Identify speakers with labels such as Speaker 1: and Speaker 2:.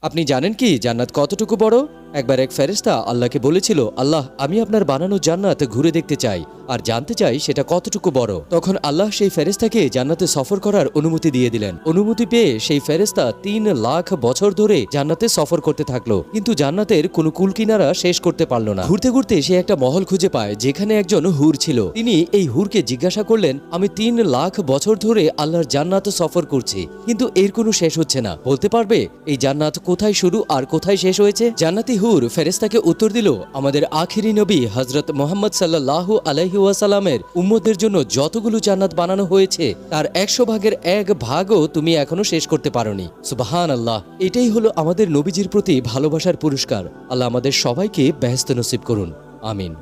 Speaker 1: আপনি জানেন কি জান্নাত কতটুকু বড়? একবার এক ফেরেশতা আল্লাহকে বলেছিল, আল্লাহ, আমি আপনার বানানো জান্নাত ঘুরে দেখতে চাই আর জানতে চাই সেটা কতটুকু বড়। তখন আল্লাহ সেই ফেরেশতাকে জান্নাতে সফর করার অনুমতি দিয়ে দিলেন। অনুমতি পেয়ে সেই ফেরেশতা 3 লাখ বছর ধরে জান্নাতে সফর করতে থাকলো, কিন্তু জান্নাতের কোনো কুলকিনারা শেষ করতে পারলো না। ঘুরতে ঘুরতে সে একটা মহল খুঁজে পায় যেখানে একজন হুর ছিল। তিনি এই হুরকে জিজ্ঞাসা করলেন, আমি 3 লাখ বছর ধরে আল্লাহর জান্নাত সফর করছি, কিন্তু এর কোনো শেষ হচ্ছে না, বলতে পারবে এই জান্নাত কোথায় শুরু আর কোথায় শেষ হয়েছে? জান্নাতি হুর ফেরেশতাকে উত্তর দিল, আমাদের আখিরি নবী হযরত মুহাম্মদ সাল্লাল্লাহু আলাইহি ওয়াসাল্লামের উম্মতের জন্য যতগুলো জান্নাত বানানো হয়েছে তার 100 ভাগের 1 ভাগও তুমি এখনো শেষ করতে পারোনি। সুবহানাল্লাহ। এটাই হলো আমাদের নবীজির প্রতি ভালোবাসার পুরস্কার। আল্লাহ আমাদের সবাইকে বেহেশত নসিব করুন। আমিন।